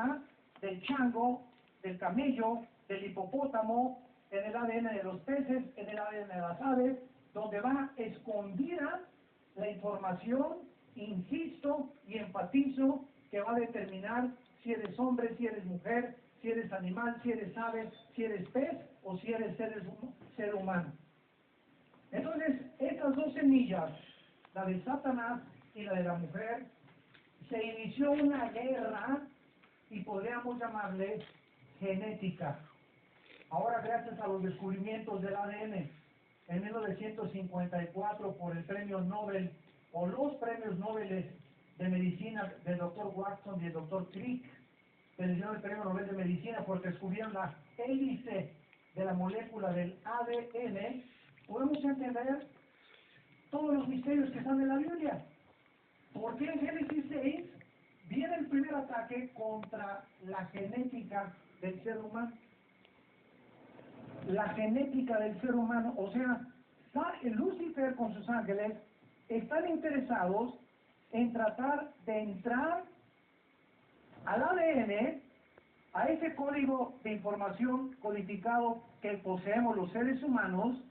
cabra, del chango, del camello, del hipopótamo, en el ADN de los peces, en el ADN de las aves, donde va escondida la información, insisto y enfatizo, que va a determinar si eres hombre, si eres mujer, si eres animal, si eres ave, si eres pez o si eres ser humano. Entonces, estas dos semillas, la de Satanás y la de la mujer, se inició una guerra y podríamos llamarle genética. Ahora, gracias a los descubrimientos del ADN, en 1954 por el premio Nobel o los premios Nobel de medicina del Dr. Watson y el Dr. Crick, que les dieron el premio Nobel de medicina porque descubrieron la hélice de la molécula del ADN, podemos entender todos los misterios que están en la Biblia. ¿Por qué en Génesis 6 viene el primer ataque contra la genética del ser humano? La genética del ser humano, o sea, Lucifer con sus ángeles están interesados en tratar de entrar al ADN, a ese código de información codificado que poseemos los seres humanos,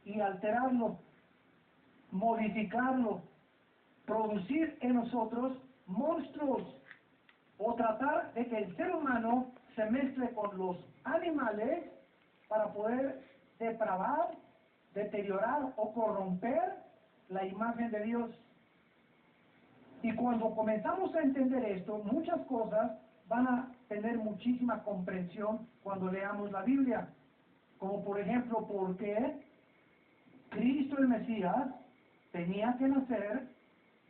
y alterarlo, modificarlo, producir en nosotros monstruos, o tratar de que el ser humano se mezcle con los animales para poder depravar, deteriorar o corromper la imagen de Dios. Y cuando comenzamos a entender esto, muchas cosas van a tener muchísima comprensión cuando leamos la Biblia. Como por ejemplo, ¿por qué Cristo el Mesías tenía que nacer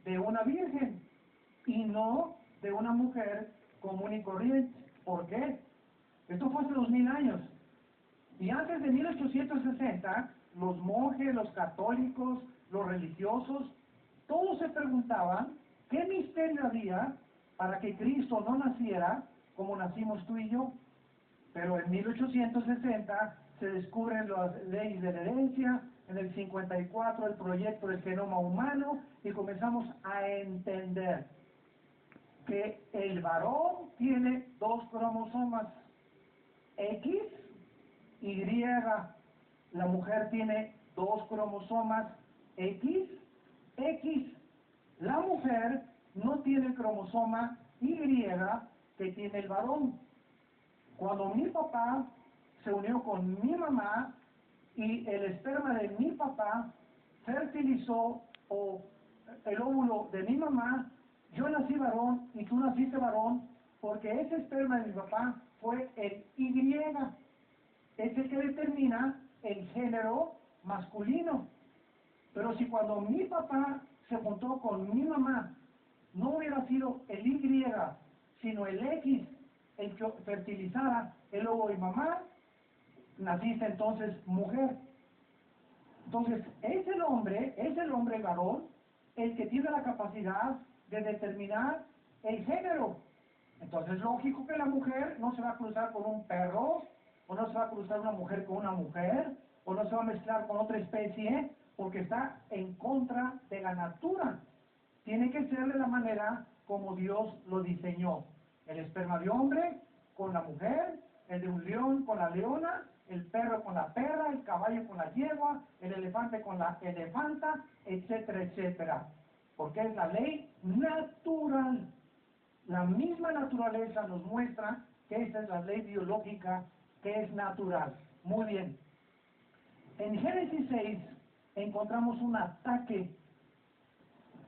de una virgen y no de una mujer común y corriente? ¿Por qué? Esto fue hace 2000 años. Y antes de 1860, los monjes, los católicos, los religiosos, todos se preguntaban qué misterio había para que Cristo no naciera como nacimos tú y yo. Pero en 1860 se descubren las leyes de la herencia, en el 54 el proyecto del genoma humano, y comenzamos a entender que el varón tiene dos cromosomas, X, Y, la mujer tiene dos cromosomas, X, X. La mujer no tiene el cromosoma Y que tiene el varón. Cuando mi papá se unió con mi mamá y el esperma de mi papá fertilizó el óvulo de mi mamá, yo nací varón y tú naciste varón, porque ese esperma de mi papá fue el Y, es el que determina el género masculino. Pero si cuando mi papá se juntó con mi mamá no hubiera sido el Y, sino el X el que fertilizara el óvulo de mamá, naciste entonces mujer. Entonces es el hombre varón, el que tiene la capacidad de determinar el género. Entonces es lógico que la mujer no se va a cruzar con un perro, o no se va a cruzar una mujer con una mujer, o no se va a mezclar con otra especie, porque está en contra de la natura. Tiene que ser de la manera como Dios lo diseñó. El esperma de hombre con la mujer, el de un león con la leona, el perro con la perra, el caballo con la yegua, el elefante con la elefanta, etcétera, etcétera. Porque es la ley natural. La misma naturaleza nos muestra que esta es la ley biológica que es natural. Muy bien. En Génesis 6 encontramos un ataque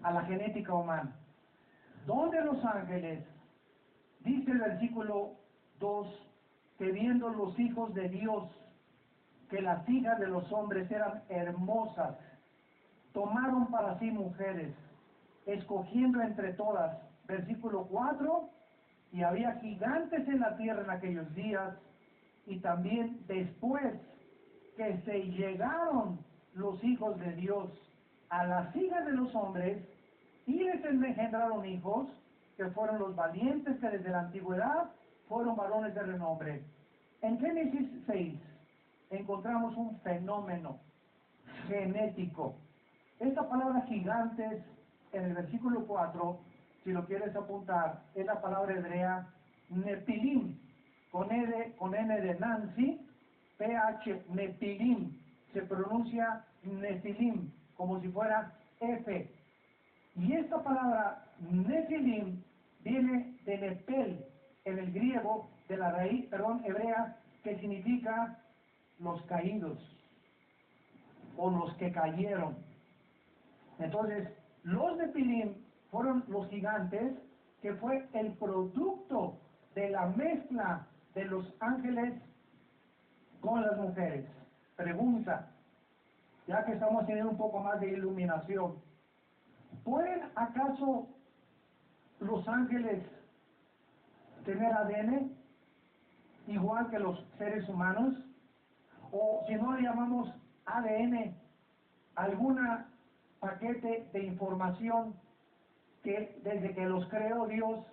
a la genética humana, donde los ángeles, dice el versículo 2, que viendo los hijos de Dios que las hijas de los hombres eran hermosas, tomaron para sí mujeres, escogiendo entre todas. Versículo 4, y había gigantes en la tierra en aquellos días, y también después que se llegaron los hijos de Dios a las hijas de los hombres, y les engendraron hijos, que fueron los valientes que desde la antigüedad fueron varones de renombre. En Génesis 6 encontramos un fenómeno genético. Esta palabra gigantes en el versículo 4, si lo quieres apuntar, es la palabra hebrea Nepilim, con N de Nancy, PH, Nepilim, se pronuncia Nefilim, como si fuera F. Y esta palabra Nefilim viene de Nepel, en el griego, de la raíz, hebrea, que significa los caídos, o los que cayeron. Entonces, los Nefilim fueron los gigantes, que fue el producto de la mezcla de los ángeles con las mujeres. Pregunta, ya que estamos teniendo un poco más de iluminación, ¿pueden acaso los ángeles tener ADN igual que los seres humanos? O si no le llamamos ADN, alguna paquete de información que desde que los creó Dios,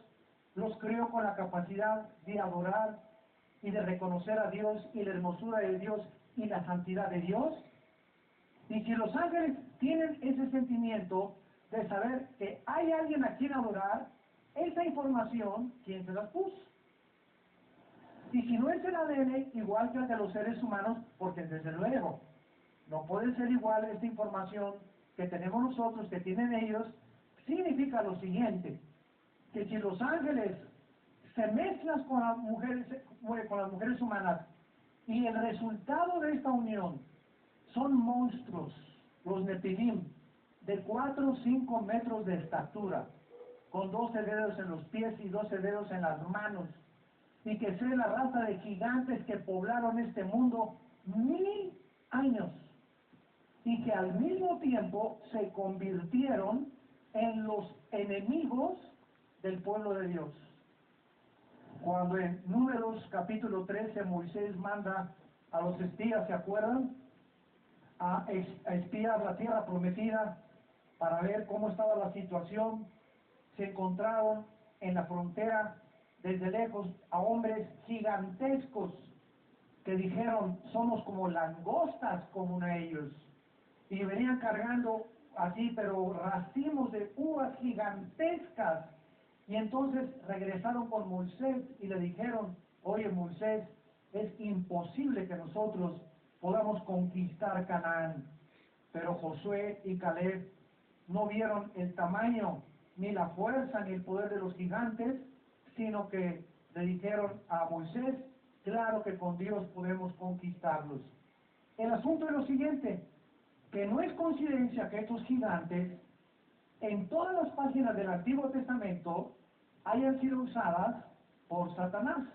los creó con la capacidad de adorar y de reconocer a Dios y la hermosura de Dios y la santidad de Dios. Y si los ángeles tienen ese sentimiento de saber que hay alguien a quien adorar, esa información, ¿quién se las puso? Y si no es el ADN, igual que el de los seres humanos, porque desde luego, no puede ser igual esta información que tenemos nosotros, que tienen ellos, significa lo siguiente, que si los ángeles se mezclan con las mujeres humanas, y el resultado de esta unión son monstruos, los Nepilim, de 4 o 5 metros de estatura, con 12 dedos en los pies y 12 dedos en las manos, y que sea la raza de gigantes que poblaron este mundo 1000 años, y que al mismo tiempo se convirtieron en los enemigos del pueblo de Dios. Cuando en Números capítulo 13 Moisés manda a los espías, ¿se acuerdan?, a espiar la tierra prometida para ver cómo estaba la situación. Se encontraron en la frontera desde lejos a hombres gigantescos que dijeron, somos como langostas como ellos, y venían cargando así, pero racimos de uvas gigantescas. Y entonces regresaron con Moisés y le dijeron, oye Moisés, es imposible que nosotros podamos conquistar Canaán. Pero Josué y Caleb no vieron el tamaño, ni la fuerza, ni el poder de los gigantes, sino que le dijeron a Moisés, claro que con Dios podemos conquistarlos. El asunto es lo siguiente, que no es coincidencia que estos gigantes, en todas las páginas del Antiguo Testamento, hayan sido usadas por Satanás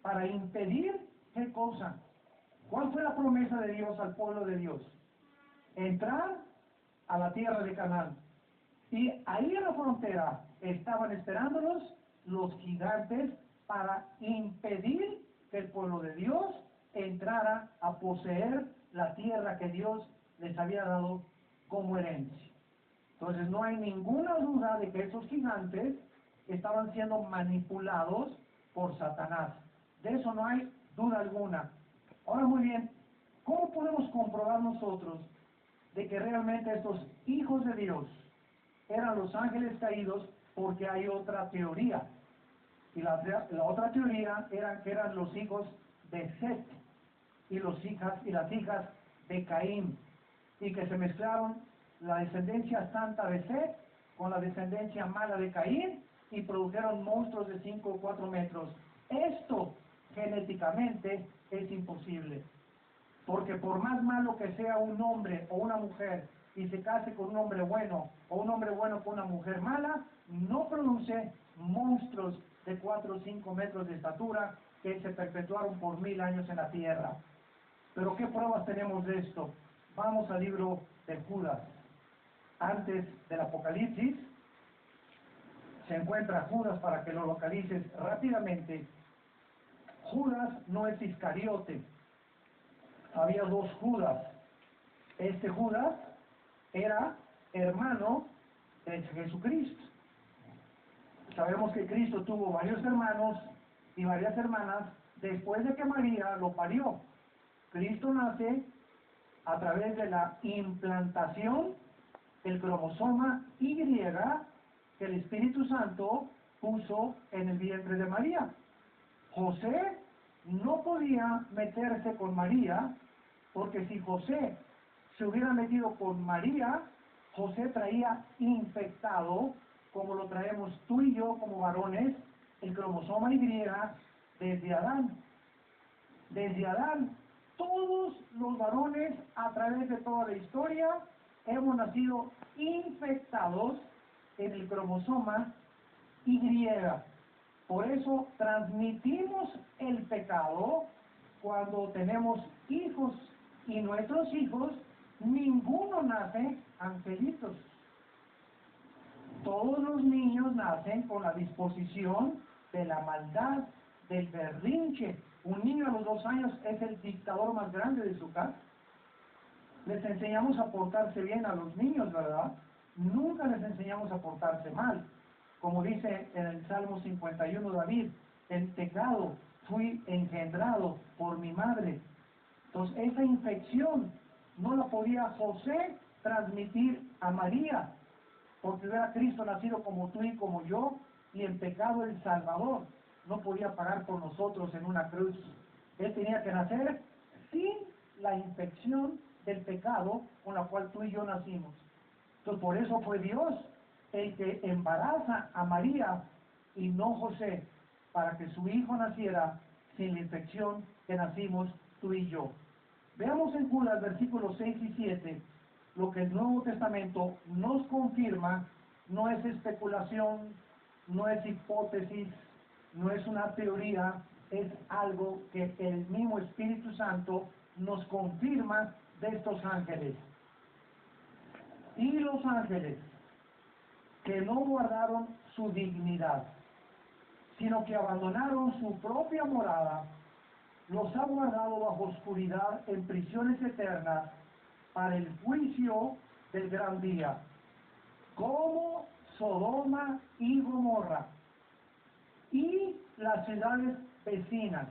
para impedir, ¿qué cosa? ¿Cuál fue la promesa de Dios al pueblo de Dios? Entrar a la tierra de Canaán. Y ahí en la frontera estaban esperándolos los gigantes para impedir que el pueblo de Dios entrara a poseer la tierra que Dios les había dado como herencia. Entonces no hay ninguna duda de que esos gigantes estaban siendo manipulados por Satanás. De eso no hay duda alguna. Ahora muy bien, ¿cómo podemos comprobar nosotros de que realmente estos hijos de Dios eran los ángeles caídos? Porque hay otra teoría. Y la otra teoría era que eran los hijos de Set y las hijas de Caín, y que se mezclaron la descendencia santa de Set con la descendencia mala de Caín y produjeron monstruos de 5 o 4 metros. Esto genéticamente es imposible, porque por más malo que sea un hombre o una mujer y se case con un hombre bueno o un hombre bueno con una mujer mala, no produce monstruos de 4 o 5 metros de estatura que se perpetuaron por 1000 años en la tierra. Pero ¿qué pruebas tenemos de esto? Vamos al libro de Judas. Antes del Apocalipsis se encuentra Judas, para que lo localices rápidamente. Judas no es Iscariote. Había 2 Judas. Este Judas era hermano de Jesucristo. Sabemos que Cristo tuvo varios hermanos y varias hermanas después de que María lo parió. Cristo nace a través de la implantación del cromosoma Y que el Espíritu Santo puso en el vientre de María. José no podía meterse con María, porque si José se hubiera metido con María, José traía infectado, como lo traemos tú y yo como varones, el cromosoma Y desde Adán. Desde Adán, todos los varones a través de toda la historia hemos nacido infectados en el cromosoma Y. Por eso transmitimos el pecado cuando tenemos hijos, y nuestros hijos, ninguno nace angelitos. Todos los niños nacen con la disposición de la maldad, del berrinche. Un niño a los 2 años es el dictador más grande de su casa. Les enseñamos a portarse bien a los niños, ¿verdad? Nunca les enseñamos a portarse mal. Como dice en el Salmo 51 David, en pecado fui engendrado por mi madre. Entonces esa infección no la podía José transmitir a María, porque era Cristo nacido como tú y como yo, y en pecado el Salvador no podía pagar por nosotros en una cruz. Él tenía que nacer sin la infección del pecado con la cual tú y yo nacimos. Entonces por eso fue Dios el que embaraza a María y no José, para que su hijo naciera sin la infección que nacimos tú y yo. Veamos en Judas versículos 6 y 7 lo que el Nuevo Testamento nos confirma. No es especulación, no es hipótesis, no es una teoría, es algo que el mismo Espíritu Santo nos confirma de estos ángeles. Y los ángeles que no guardaron su dignidad, sino que abandonaron su propia morada, los ha guardado bajo oscuridad en prisiones eternas para el juicio del gran día, como Sodoma y Gomorra, y las ciudades vecinas,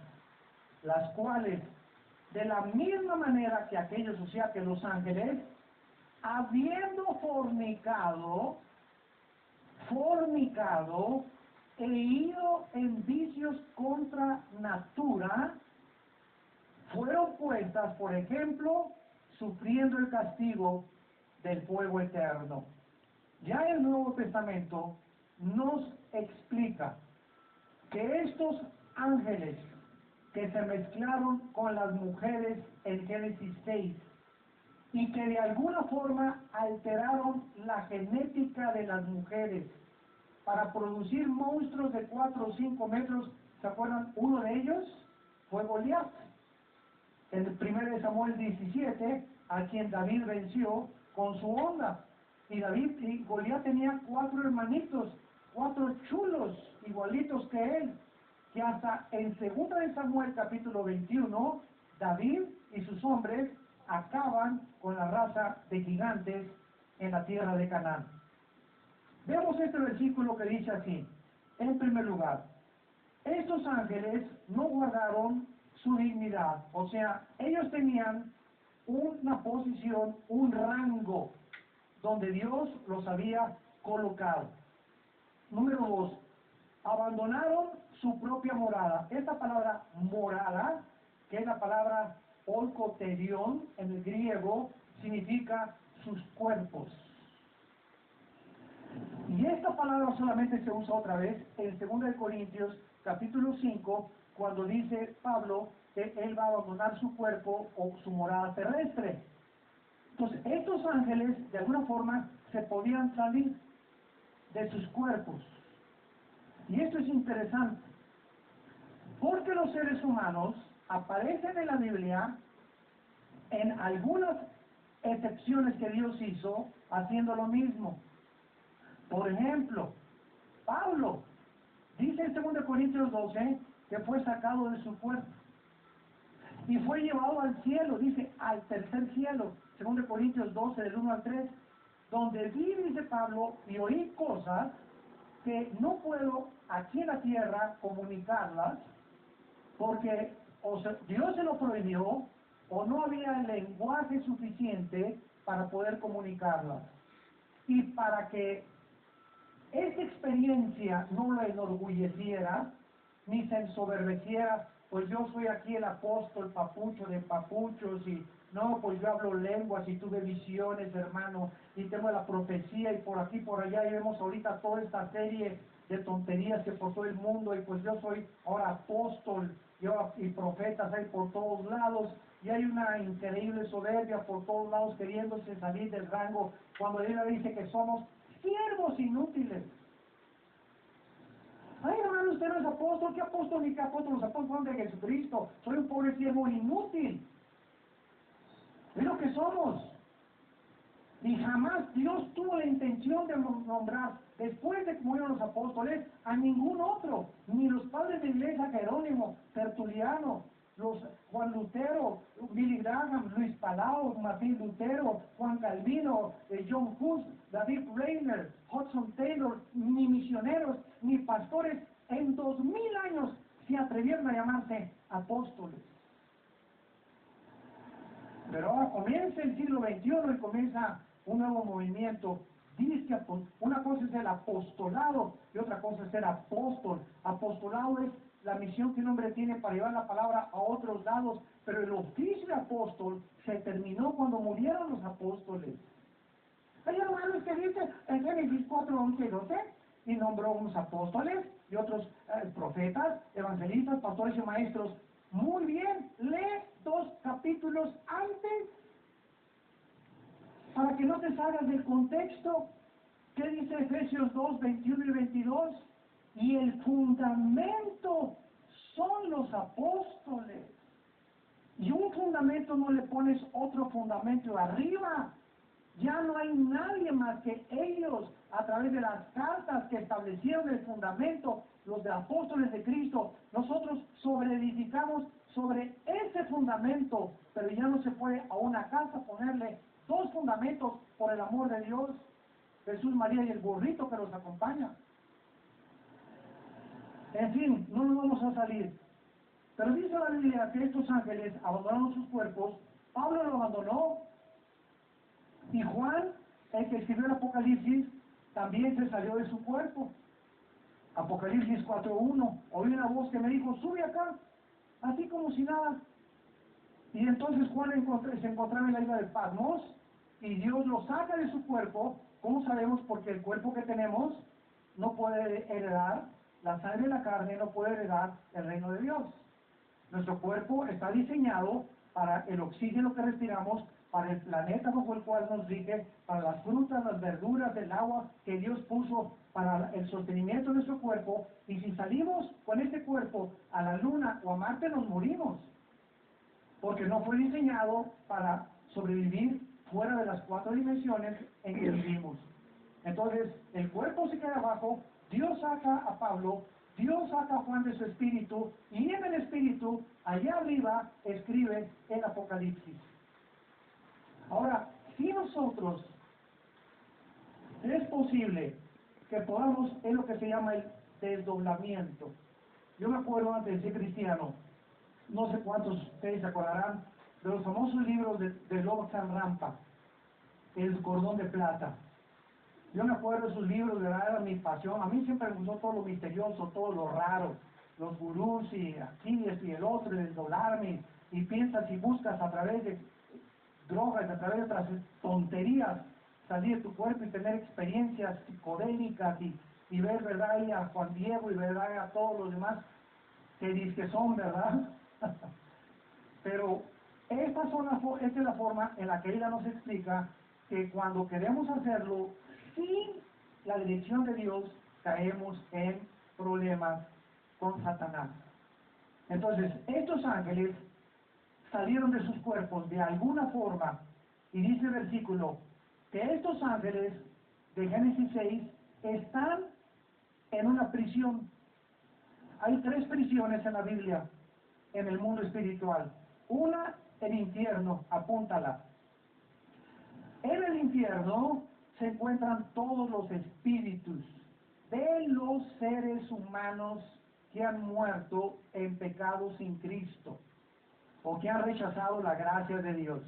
las cuales, de la misma manera que aquellos, o sea que los ángeles, habiendo fornicado e ido en vicios contra natura, fueron puestas, por ejemplo, sufriendo el castigo del fuego eterno. Ya el Nuevo Testamento nos explica que estos ángeles que se mezclaron con las mujeres en Génesis 6 y que de alguna forma alteraron la genética de las mujeres para producir monstruos de 4 o 5 metros, ¿se acuerdan? Uno de ellos fue Goliat. En el 1 Samuel 17, a quien David venció con su onda. Y Goliat tenía 4 hermanitos, 4 chulos, igualitos que él, que hasta en 2 Samuel capítulo 21, David y sus hombres acaban con la raza de gigantes en la tierra de Canaán. Veamos este versículo que dice así. En primer lugar, estos ángeles no guardaron su dignidad, o sea, ellos tenían una posición, un rango, donde Dios los había colocado. Número 2, abandonaron su propia morada. Esta palabra morada, que es la palabra olkoterion en el griego, significa sus cuerpos. Y esta palabra solamente se usa otra vez en 2 Corintios capítulo 5, cuando dice Pablo que él va a abandonar su cuerpo o su morada terrestre. Entonces, estos ángeles de alguna forma se podían salir de sus cuerpos. Y esto es interesante, porque los seres humanos aparecen en la Biblia en algunas excepciones que Dios hizo haciendo lo mismo. Por ejemplo, Pablo dice en 2 Corintios 12 que fue sacado de su cuerpo y fue llevado al cielo, dice al tercer cielo, 2 Corintios 12 del 1 al 3, donde vi, dice Pablo, y oí cosas que no puedo aquí en la tierra comunicarlas, porque Dios se lo prohibió o no había el lenguaje suficiente para poder comunicarlas. Y para que esta experiencia no lo enorgulleciera, ni se ensoberbeciera, pues yo soy aquí el apóstol papucho de papuchos y no, pues yo hablo lenguas y tuve visiones, hermano, y tengo la profecía y por aquí, por allá, y vemos ahorita toda esta serie de tonterías que por todo el mundo, y pues yo soy ahora apóstol, y profetas hay por todos lados, y hay una increíble soberbia por todos lados queriéndose salir del rango, cuando la Biblia dice que somos siervos inútiles. Ay, hermano, usted no es apóstol. ¿Qué apóstol ni qué apóstol? Los apóstoles son de Jesucristo. Soy un pobre siervo inútil. Es lo que somos. Y jamás Dios tuvo la intención de nombrar, después de que murieron los apóstoles, a ningún otro. Ni los padres de la iglesia, Jerónimo, Tertuliano, los Juan Lutero, Billy Graham, Luis Palau, Martín Lutero, Juan Calvino, John Hus, David Reiner, Hudson Taylor, ni misioneros, ni pastores, en 2000 años se atrevieron a llamarse apóstoles. Pero ahora comienza el siglo XXI y comienza un nuevo movimiento. Dice que una cosa es el apostolado y otra cosa es ser apóstol. Apostolado es la misión que un hombre tiene para llevar la palabra a otros lados, pero el oficio de apóstol se terminó cuando murieron los apóstoles. Hay hermanos que dice en Génesis 4, 11 y 12, y nombró unos apóstoles y otros profetas, evangelistas, pastores y maestros. Muy bien, lee 2 capítulos antes para que no te salgas del contexto. ¿Qué dice Efesios 2, 21 y 22? Y el fundamento son los apóstoles. Y un fundamento no le pones otro fundamento arriba. Ya no hay nadie más que ellos, a través de las cartas que establecieron el fundamento, los de apóstoles de Cristo. Nosotros sobreedificamos sobre ese fundamento, pero ya no se puede a una casa ponerle 2 fundamentos por el amor de Dios, Jesús, María y el burrito que los acompaña. En fin, no nos vamos a salir. Pero dice la Biblia que estos ángeles abandonaron sus cuerpos. Pablo lo abandonó. Y Juan, el que escribió el Apocalipsis, también se salió de su cuerpo. Apocalipsis 4:1. Oí una voz que me dijo, sube acá, así como si nada. Y entonces Juan se encontraba en la isla de Patmos, y Dios lo saca de su cuerpo. ¿Cómo sabemos? Porque el cuerpo que tenemos no puede heredar, la sangre de la carne no puede heredar el reino de Dios. Nuestro cuerpo está diseñado para el oxígeno que respiramos, para el planeta bajo el cual nos rige, para las frutas, las verduras, el agua que Dios puso para el sostenimiento de nuestro cuerpo. Y si salimos con este cuerpo a la luna o a Marte, nos morimos, porque no fue diseñado para sobrevivir fuera de las 4 dimensiones en que vivimos. Entonces, el cuerpo se queda abajo, Dios saca a Pablo, Dios saca a Juan de su espíritu, y en el espíritu, allá arriba, escribe el Apocalipsis. Ahora, si nosotros, es posible que podamos, es lo que se llama el desdoblamiento. Yo me acuerdo antes de ser cristiano, no sé cuántos de ustedes se acordarán de los famosos libros de Lord Rampa, El cordón de plata. Yo me acuerdo de esos libros, de verdad, era mi pasión. A mí siempre me gustó todo lo misterioso, todo lo raro, los gurús y aquí y el otro, el desdoblarme, y piensas y buscas a través de drogas, a través de otras tonterías, salir de tu cuerpo y tener experiencias psicodélicas y ver, ¿verdad?, y a Juan Diego y ver a todos los demás que dicen que son, ¿verdad? Pero esta es la forma en la que ella nos explica que cuando queremos hacerlo sin la dirección de Dios, caemos en problemas con Satanás. Entonces, estos ángeles salieron de sus cuerpos de alguna forma, y dice el versículo que estos ángeles de Génesis 6 están en una prisión. Hay 3 prisiones en la Biblia, en el mundo espiritual. Una, el infierno, apúntala. En el infierno se encuentran todos los espíritus de los seres humanos que han muerto en pecado sin Cristo o que han rechazado la gracia de Dios.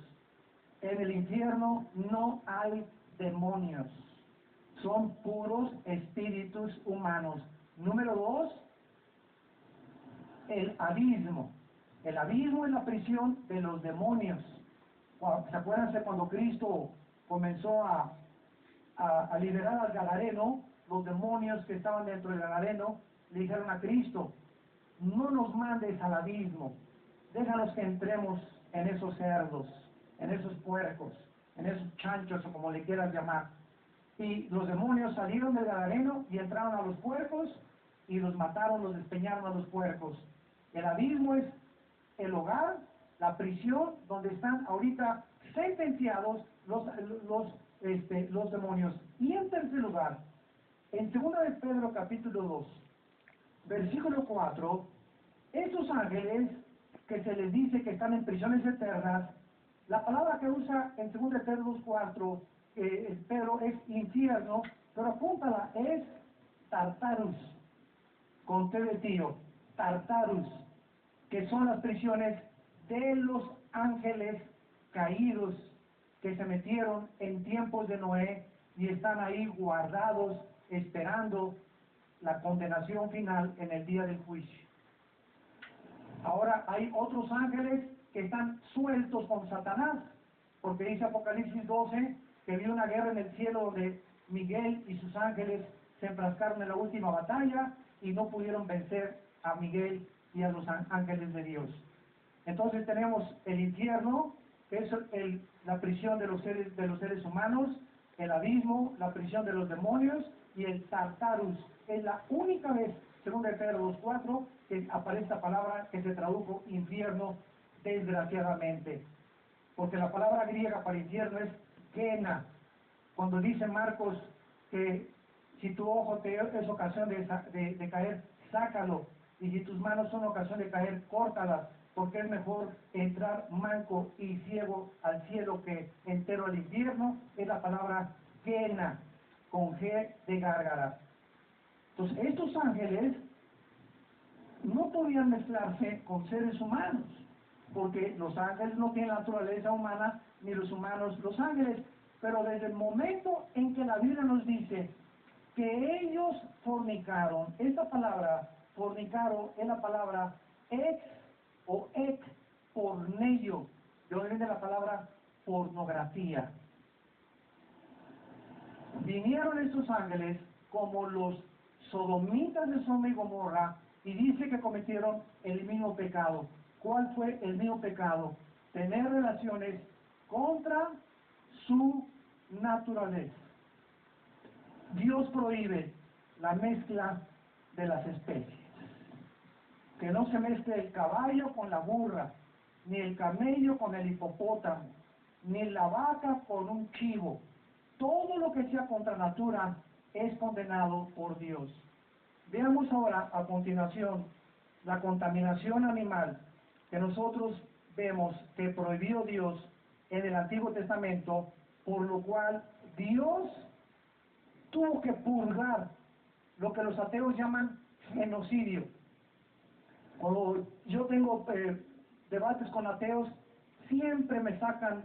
En el infierno no hay demonios. son puros espíritus humanos. Número 2, el abismo. El abismo es la prisión de los demonios. ¿Se acuerdan de cuando Cristo comenzó a liberar al Gadareno? Los demonios que estaban dentro del Gadareno le dijeron a Cristo: no nos mandes al abismo, déjanos que entremos en esos cerdos, en esos puercos, en esos chanchos, o como le quieras llamar. Y los demonios salieron del Gadareno y entraron a los puercos y los mataron, los despeñaron a los puercos. El abismo es el hogar, la prisión donde están ahorita sentenciados los demonios. Y en tercer lugar, en 2 de Pedro capítulo 2, versículo 4, estos ángeles que se les dice que están en prisiones eternas, la palabra que usa en 2 de Pedro 2:4, Pedro, es infierno, pero apúntala, es Tartarus, con T de tío, Tartarus, que son las prisiones de los ángeles caídos que se metieron en tiempos de Noé y están ahí guardados esperando la condenación final en el día del juicio. Ahora hay otros ángeles que están sueltos con Satanás, porque dice Apocalipsis 12 que vio una guerra en el cielo donde Miguel y sus ángeles se enfrascaron en la última batalla y no pudieron vencer a Miguel y a los ángeles de Dios. Entonces tenemos el infierno, que es la prisión de los seres humanos, el abismo, la prisión de los demonios, y el Tartarus. Es la única vez, según Pedro 2:4, que aparece esta palabra que se tradujo infierno, desgraciadamente. Porque la palabra griega para infierno es Gena. Cuando dice Marcos que si tu ojo te es ocasión de caer, sácalo. Y si tus manos son ocasión de caer, córtalas. Porque es mejor entrar manco y ciego al cielo que entero al infierno. Es la palabra Gena, con G de gárgara. Entonces, estos ángeles no podían mezclarse con seres humanos, porque los ángeles no tienen la naturaleza humana, ni los humanos los ángeles. Pero desde el momento en que la Biblia nos dice que ellos fornicaron, esta palabra fornicaro es la palabra ex o ek porneio, de donde viene la palabra pornografía. Vinieron estos ángeles como los sodomitas de Sodoma y Gomorra, y dice que cometieron el mismo pecado. ¿Cuál fue el mismo pecado? Tener relaciones contra su naturaleza. Dios prohíbe la mezcla de las especies. Que no se mezcle el caballo con la burra, ni el camello con el hipopótamo, ni la vaca con un chivo. Todo lo que sea contra natura es condenado por Dios. Veamos ahora a continuación la contaminación animal que nosotros vemos que prohibió Dios en el Antiguo Testamento, por lo cual Dios tuvo que purgar lo que los ateos llaman genocidio. Cuando yo tengo debates con ateos, siempre me sacan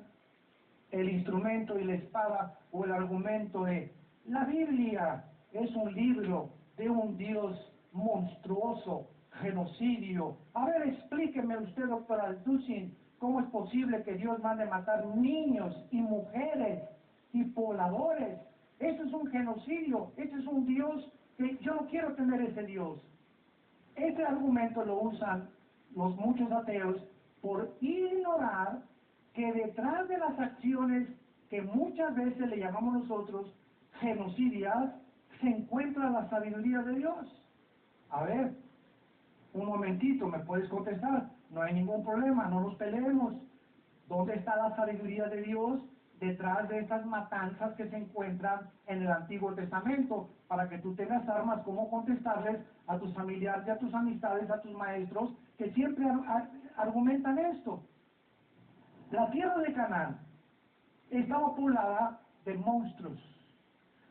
el instrumento y la espada o el argumento de la Biblia es un libro de un Dios monstruoso, genocidio. A ver, explíqueme usted, doctor Alducin, cómo es posible que Dios mande matar niños y mujeres y pobladores. Eso es un genocidio, ese es un Dios que yo no quiero tener ese Dios. Ese argumento lo usan los muchos ateos por ignorar que detrás de las acciones que muchas veces le llamamos nosotros genocidias, se encuentra la sabiduría de Dios. A ver, un momentito, me puedes contestar, no hay ningún problema, no nos peleemos. ¿Dónde está la sabiduría de Dios detrás de estas matanzas que se encuentran en el Antiguo Testamento? Para que tú tengas armas, cómo contestarles a tus familiares, a tus amistades, a tus maestros, que siempre argumentan esto. La tierra de Canaán estaba poblada de monstruos.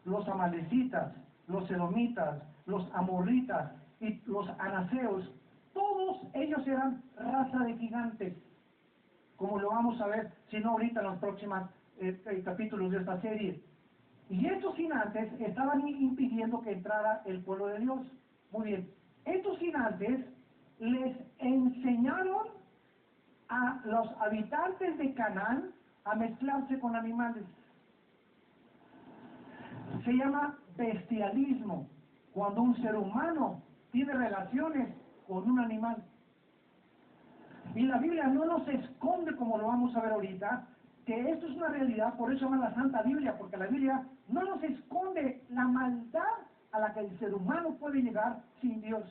Los amalecitas, los edomitas, los amorritas y los anaseos, todos ellos eran raza de gigantes, como lo vamos a ver, si no ahorita en los próximos capítulos de esta serie. Y estos gigantes estaban impidiendo que entrara el pueblo de Dios. Muy bien. Estos gigantes les enseñaron a los habitantes de Canaán a mezclarse con animales. Se llama bestialismo, cuando un ser humano tiene relaciones con un animal. Y la Biblia no nos esconde, como lo vamos a ver ahorita, que esto es una realidad, por eso se llama la Santa Biblia, porque la Biblia no nos esconde la maldad a la que el ser humano puede llegar sin Dios.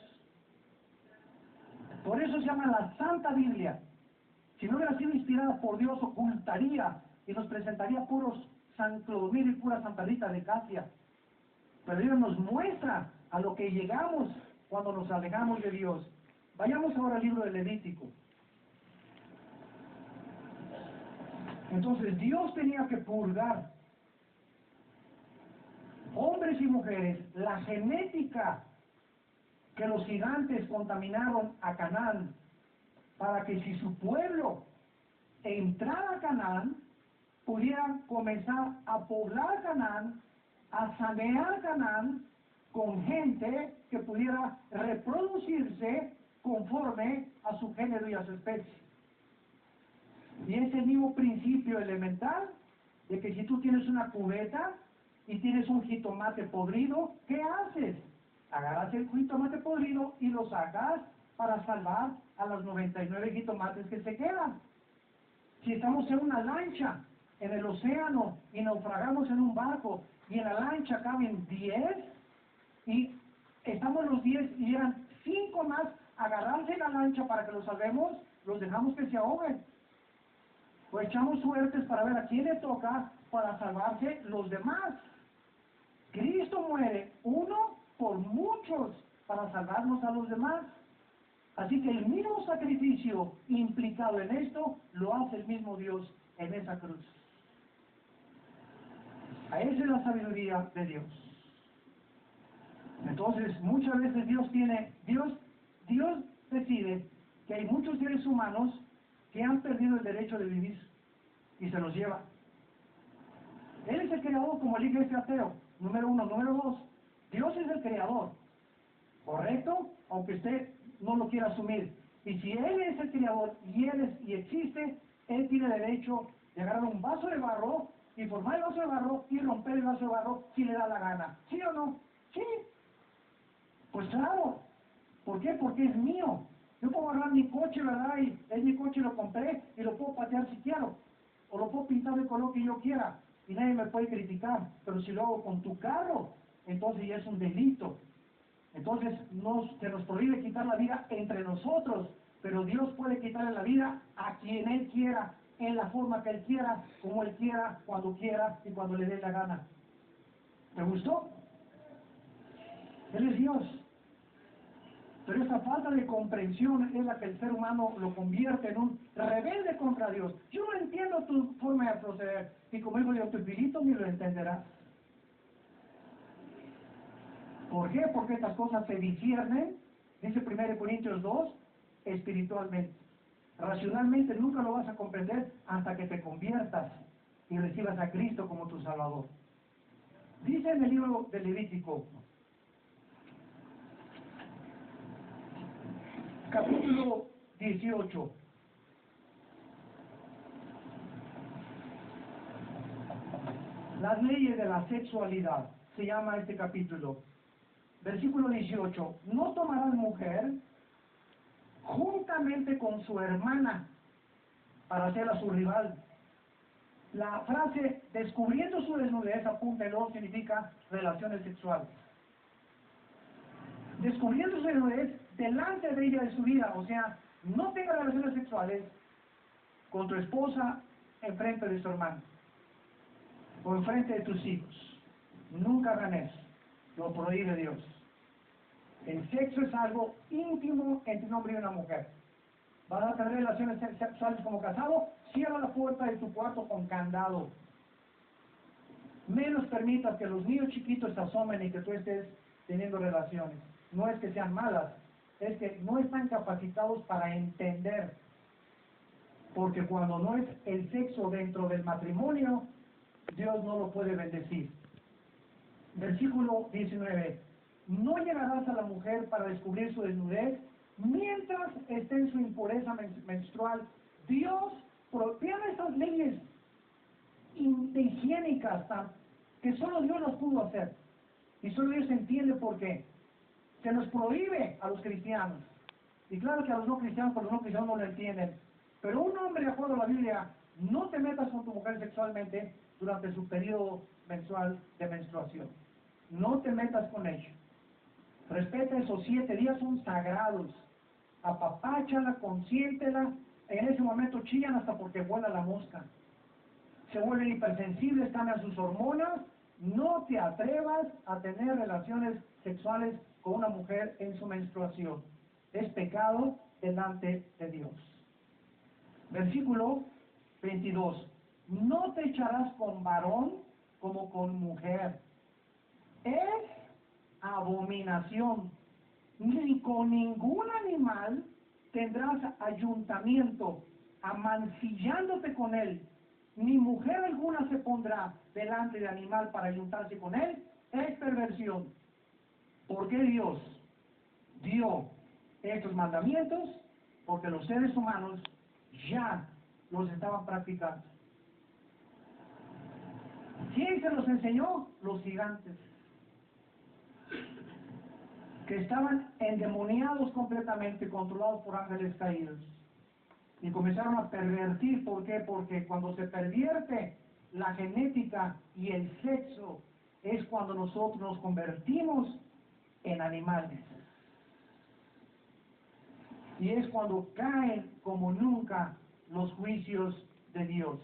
Por eso se llama la Santa Biblia. Si no hubiera sido inspirada por Dios, ocultaría y nos presentaría puros San Clodomiro y pura Santa Rita de Casia. Pero Dios nos muestra a lo que llegamos cuando nos alejamos de Dios. Vayamos ahora al libro de Levítico. Entonces Dios tenía que purgar, hombres y mujeres, la genética que los gigantes contaminaron a Canaán, para que si su pueblo entrara a Canaán, pudieran comenzar a poblar Canaán, a sanear Canaán con gente que pudiera reproducirse conforme a su género y a su especie. Y es el mismo principio elemental de que si tú tienes una cubeta y tienes un jitomate podrido, ¿qué haces? Agarras el jitomate podrido y lo sacas para salvar a los 99 jitomates que se quedan. Si estamos en una lancha en el océano y naufragamos en un barco y en la lancha caben 10 y estamos los 10 y llegan 5 más, agarrarse la lancha para que los salvemos, los dejamos que se ahoguen. Pues echamos suertes para ver a quién le toca para salvarse los demás. Cristo muere uno por muchos para salvarnos a los demás. Así que el mismo sacrificio implicado en esto lo hace el mismo Dios en esa cruz. A esa es la sabiduría de Dios. Entonces, muchas veces Dios decide que hay muchos seres humanos que han perdido el derecho de vivir y se los lleva. Él es el creador, como el hijo ateo, número 1. Número 2, Dios es el creador, ¿correcto? Aunque usted no lo quiera asumir. Y si Él es el creador y existe, Él tiene derecho de agarrar un vaso de barro y formar el vaso de barro y romper el vaso de barro si le da la gana. ¿Sí o no? Sí. Pues claro. ¿Por qué? Porque es mío. Yo puedo agarrar mi coche, ¿verdad? Y es mi coche, lo compré y lo puedo patear si quiero. O lo puedo pintar del color que yo quiera. Y nadie me puede criticar. Pero si lo hago con tu carro, entonces ya es un delito. Entonces se nos prohíbe quitar la vida entre nosotros. Pero Dios puede quitarle la vida a quien Él quiera, en la forma que Él quiera, como Él quiera, cuando quiera y cuando le dé la gana. ¿Te gustó? Él es Dios. Pero esa falta de comprensión es la que el ser humano lo convierte en un rebelde contra Dios. Yo no entiendo tu forma de proceder. Y como digo yo, tu pilito ni lo entenderás. ¿Por qué? Porque estas cosas se disciernen, dice 1 Corintios 2, espiritualmente. Racionalmente nunca lo vas a comprender hasta que te conviertas y recibas a Cristo como tu Salvador. Dice en el libro de Levítico, capítulo 18. Las leyes de la sexualidad, se llama este capítulo. Versículo 18. No tomarás mujer juntamente con su hermana para hacerla su rival. La frase descubriendo su desnudez, apúntelo, significa relaciones sexuales. Descubriendo su desnudez delante de ella de su vida, o sea, no tenga relaciones sexuales con tu esposa enfrente de su hermano o enfrente de tus hijos. Nunca hagan eso, lo prohíbe Dios. El sexo es algo íntimo entre un hombre y una mujer. Vas a tener relaciones sexuales como casado, cierra la puerta de tu cuarto con candado. Menos permitas que los niños chiquitos se asomen y que tú estés teniendo relaciones. No es que sean malas, es que no están capacitados para entender. Porque cuando no es el sexo dentro del matrimonio, Dios no lo puede bendecir. Versículo 19. No llegarás a la mujer para descubrir su desnudez mientras esté en su impureza menstrual. Dios, vean estas leyes higiénicas que solo Dios las pudo hacer. Y solo Dios entiende por qué. Se nos prohíbe a los cristianos. Y claro que a los no cristianos, porque los no cristianos no lo entienden. Pero un hombre, de acuerdo a la Biblia, no te metas con tu mujer sexualmente durante su periodo mensual de menstruación. No te metas con ella. Respeta esos 7 días, son sagrados. Apapáchala, consiéntela. En ese momento chillan hasta porque vuela la mosca. Se vuelven hipersensibles, cambian sus hormonas. No te atrevas a tener relaciones sexuales con una mujer en su menstruación. Es pecado delante de Dios. Versículo 22. No te echarás con varón como con mujer. Es abominación. Ni con ningún animal tendrás ayuntamiento, amancillándote con él. Ni mujer alguna se pondrá delante de animal para ayuntarse con él. Es perversión. ¿Por qué Dios dio estos mandamientos? Porque los seres humanos ya los estaban practicando. ¿Quién se los enseñó? Los gigantes, que estaban endemoniados completamente, controlados por ángeles caídos. Y comenzaron a pervertir. ¿Por qué? Porque cuando se pervierte la genética y el sexo, es cuando nosotros nos convertimos en animales. Y es cuando caen como nunca los juicios de Dios.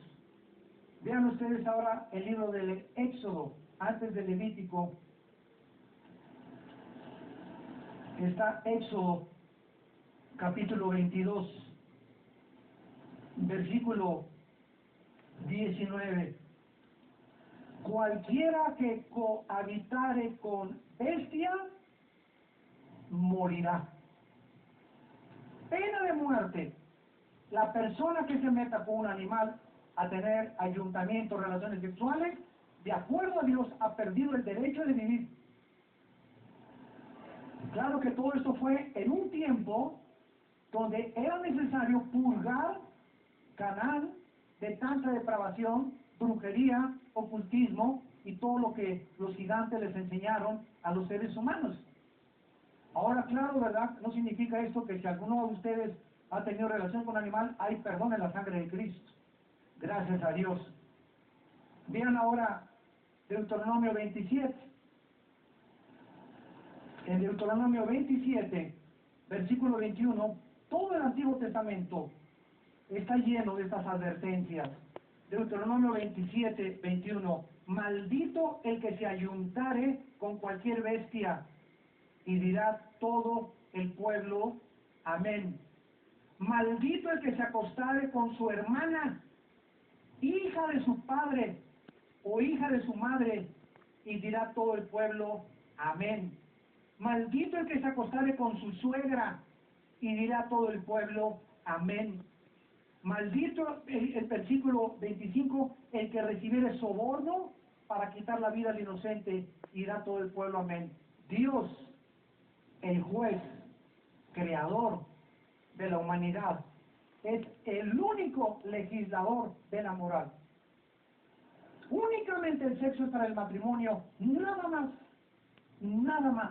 Vean ustedes ahora el libro del Éxodo, antes del Levítico. Está Éxodo, capítulo 22, versículo 19. Cualquiera que cohabitare con bestia, morirá. Pena de muerte. La persona que se meta con un animal a tener ayuntamiento, relaciones sexuales, de acuerdo a Dios, ha perdido el derecho de vivir. Claro que todo esto fue en un tiempo donde era necesario purgar Canaán de tanta depravación, brujería, ocultismo y todo lo que los gigantes les enseñaron a los seres humanos. Ahora, claro, ¿verdad? No significa esto que si alguno de ustedes ha tenido relación con un animal, hay perdón en la sangre de Cristo. Gracias a Dios. Vean ahora Deuteronomio 27. En Deuteronomio 27, versículo 21, todo el Antiguo Testamento está lleno de estas advertencias. Deuteronomio 27, 21. Maldito el que se ayuntare con cualquier bestia, y dirá todo el pueblo, amén. Maldito el que se acostare con su hermana, hija de su padre o hija de su madre, y dirá todo el pueblo, amén. Maldito el que se acostare con su suegra, y dirá todo el pueblo, amén. Maldito el versículo 25, el que recibiere soborno para quitar la vida al inocente, y dirá todo el pueblo, amén. Dios, el juez, creador de la humanidad, es el único legislador de la moral. Únicamente el sexo es para el matrimonio, nada más, nada más.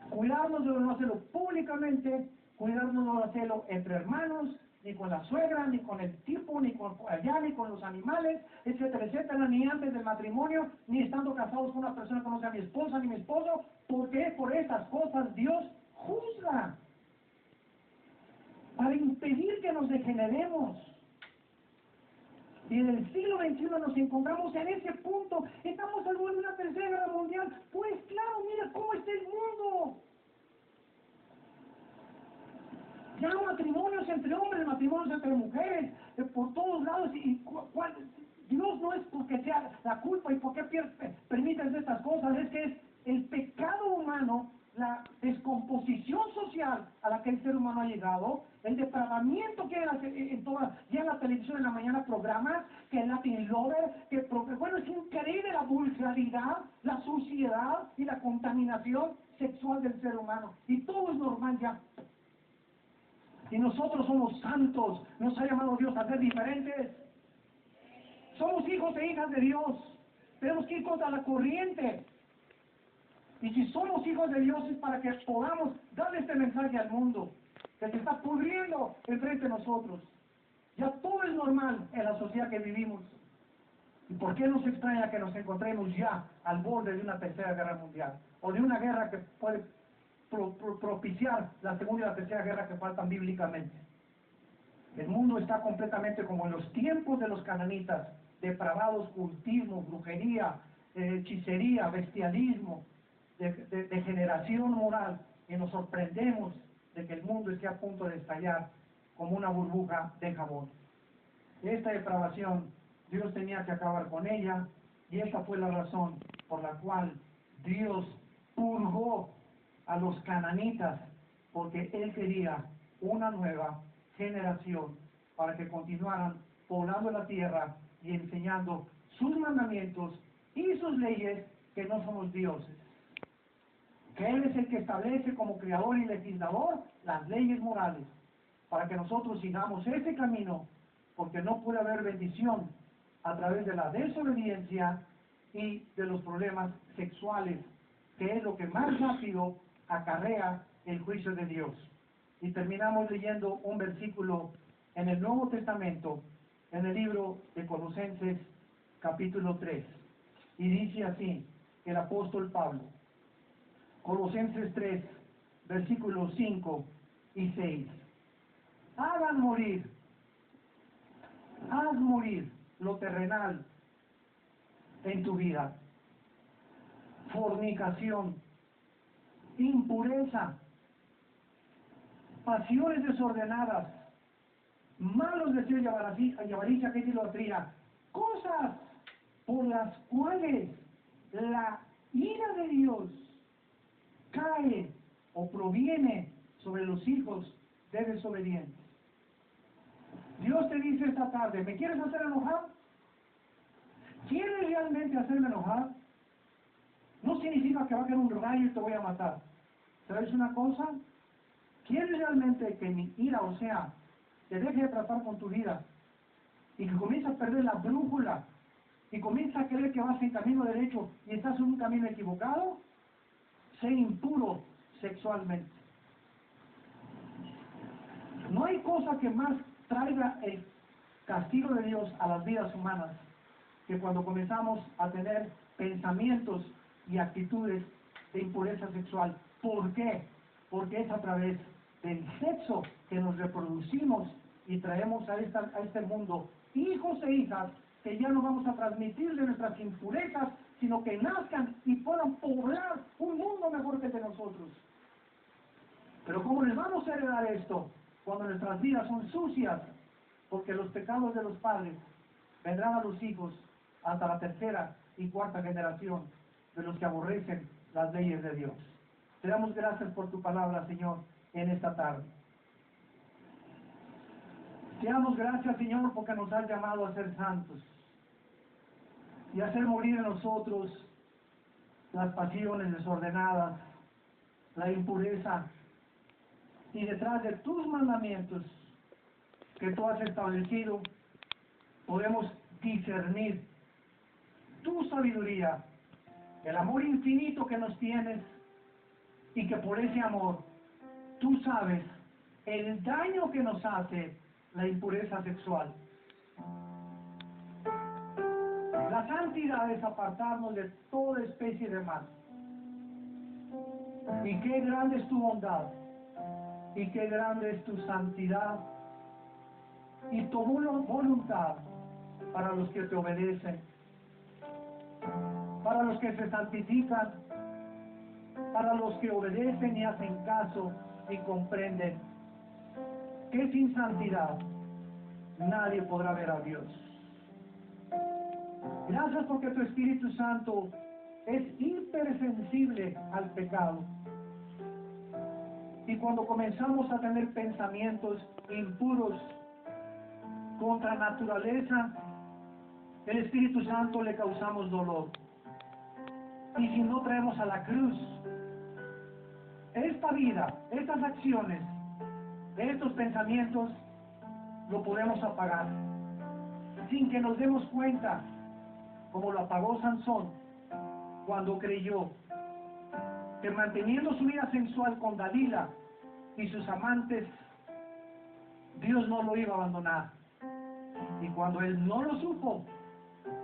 Cuidarnos de no hacerlo públicamente, cuidarnos de no hacerlo entre hermanos, ni con la suegra, ni con el tipo, ni con allá, ni con los animales, etcétera, etcétera, ni antes del matrimonio, ni estando casados con una persona que no sea mi esposa ni mi esposo, porque por esas cosas Dios juzga, para impedir que nos degeneremos. Y en el siglo XXI nos encontramos en ese punto. Estamos al borde de una tercera guerra mundial. Pues claro, mira cómo está el mundo. Ya matrimonios entre hombres, matrimonios entre mujeres, por todos lados. Dios no es porque sea la culpa y porque permites estas cosas, es que es el pecado humano la descomposición social a la que el ser humano ha llegado, el depravamiento que hay ya en la televisión en la mañana programas, que el Latin Lover, bueno, es increíble la vulgaridad, la suciedad y la contaminación sexual del ser humano. Y todo es normal ya. Y nosotros somos santos, nos ha llamado Dios a ser diferentes. Somos hijos e hijas de Dios. Tenemos que ir contra la corriente. Y si somos hijos de Dios es para que podamos darle este mensaje al mundo, que se está pudriendo enfrente de nosotros. Ya todo es normal en la sociedad que vivimos. ¿Y por qué nos extraña que nos encontremos ya al borde de una tercera guerra mundial? O de una guerra que puede propiciar la segunda y la tercera guerra que faltan bíblicamente. El mundo está completamente como en los tiempos de los cananitas, depravados, cultismo, brujería, hechicería, bestialismo, degeneración moral, y nos sorprendemos de que el mundo esté a punto de estallar como una burbuja de jabón. Esta depravación, Dios tenía que acabar con ella, y esta fue la razón por la cual Dios purgó a los cananitas, porque Él quería una nueva generación para que continuaran poblando la tierra y enseñando sus mandamientos y sus leyes, que no somos dioses. Que Él es el que establece como creador y legislador las leyes morales, para que nosotros sigamos ese camino, porque no puede haber bendición a través de la desobediencia y de los problemas sexuales, que es lo que más rápido acarrea el juicio de Dios. Y terminamos leyendo un versículo en el Nuevo Testamento, en el libro de Colosenses, capítulo 3. Y dice así el apóstol Pablo, Colosenses 3, versículos 5 y 6. Haz morir lo terrenal en tu vida: fornicación, impureza, pasiones desordenadas, malos deseos y avaricia, que es idolatría, cosas por las cuales la ira de Dios cae o proviene sobre los hijos de desobedientes. Dios te dice esta tarde: ¿me quieres hacer enojar? ¿Quieres realmente hacerme enojar? No significa que va a caer un rayo y te voy a matar. ¿Sabes una cosa? ¿Quieres realmente que mi ira, o sea, te deje de tratar con tu vida y que comiences a perder la brújula y comienza a creer que vas en camino derecho y estás en un camino equivocado? Sé impuro sexualmente. No hay cosa que más traiga el castigo de Dios a las vidas humanas que cuando comenzamos a tener pensamientos y actitudes de impureza sexual. ¿Por qué? Porque es a través del sexo que nos reproducimos y traemos a este mundo hijos e hijas que ya no vamos a transmitirle nuestras impurezas, sino que nazcan y puedan poblar un mundo mejor que el de nosotros. Pero ¿cómo les vamos a heredar esto cuando nuestras vidas son sucias? Porque los pecados de los padres vendrán a los hijos hasta la tercera y cuarta generación de los que aborrecen las leyes de Dios. Te damos gracias por tu palabra, Señor, en esta tarde. Te damos gracias, Señor, porque nos has llamado a ser santos y a hacer morir en nosotros las pasiones desordenadas, la impureza, y detrás de tus mandamientos que tú has establecido podemos discernir tu sabiduría, el amor infinito que nos tienes, y que por ese amor tú sabes el daño que nos hace la impureza sexual. La santidad es apartarnos de toda especie de mal. Y qué grande es tu bondad, y qué grande es tu santidad, y tu voluntad para los que te obedecen, para los que se santifican, para los que obedecen y hacen caso y comprenden que sin santidad nadie podrá ver a Dios. Gracias porque tu Espíritu Santo es hipersensible al pecado Y cuando comenzamos a tener pensamientos impuros contra naturaleza, el Espíritu Santo le causamos dolor. Y si no traemos a la cruz, esta vida, estas acciones, estos pensamientos, lo podemos apagar. Sin que nos demos cuenta, como lo apagó Sansón, cuando creyó que manteniendo su vida sensual con Dalila y sus amantes, Dios no lo iba a abandonar. Y cuando él no lo supo,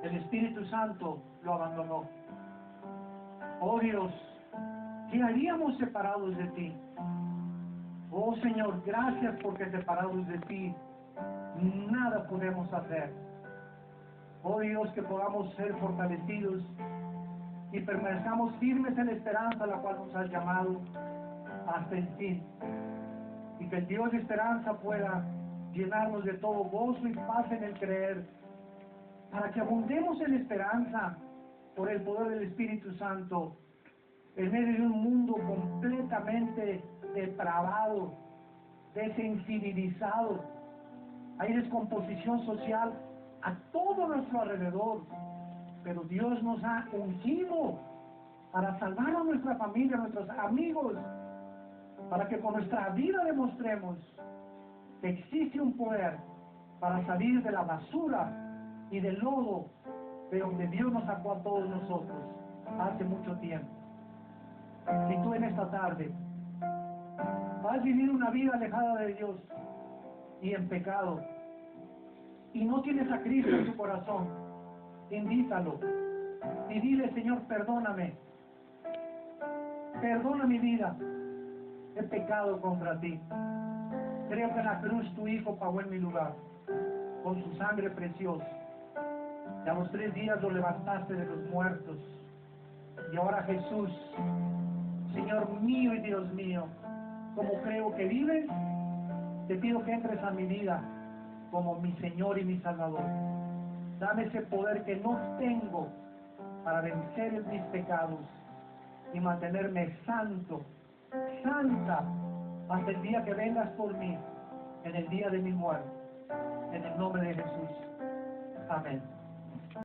el Espíritu Santo lo abandonó. Oh Dios, ¿qué haríamos separados de ti? Oh Señor, gracias porque separados de ti nada podemos hacer. Oh Dios, que podamos ser fortalecidos y permanezcamos firmes en la esperanza a la cual nos has llamado hasta el fin. Y que el Dios de esperanza pueda llenarnos de todo gozo y paz en el creer, para que abundemos en esperanza por el poder del Espíritu Santo, en medio de un mundo completamente depravado, desensibilizado. Hay descomposición social a todo nuestro alrededor, pero Dios nos ha ungido para salvar a nuestra familia, a nuestros amigos, para que con nuestra vida demostremos que existe un poder para salir de la basura y del lodo de donde Dios nos sacó a todos nosotros hace mucho tiempo. Si tú en esta tarde has vivido una vida alejada de Dios y en pecado, y no tienes a Cristo en tu corazón, invítalo y dile: Señor, perdóname, perdona mi vida, he pecado contra ti. Creo que en la cruz tu Hijo pagó en mi lugar con su sangre preciosa, y a los 3 días lo levantaste de los muertos. Y ahora, Jesús, Señor mío y Dios mío, como creo que vives, te pido que entres a mi vida como mi Señor y mi Salvador. Dame ese poder que no tengo para vencer mis pecados y mantenerme santo, santa, hasta el día que vengas por mí, en el día de mi muerte. En el nombre de Jesús. Amén.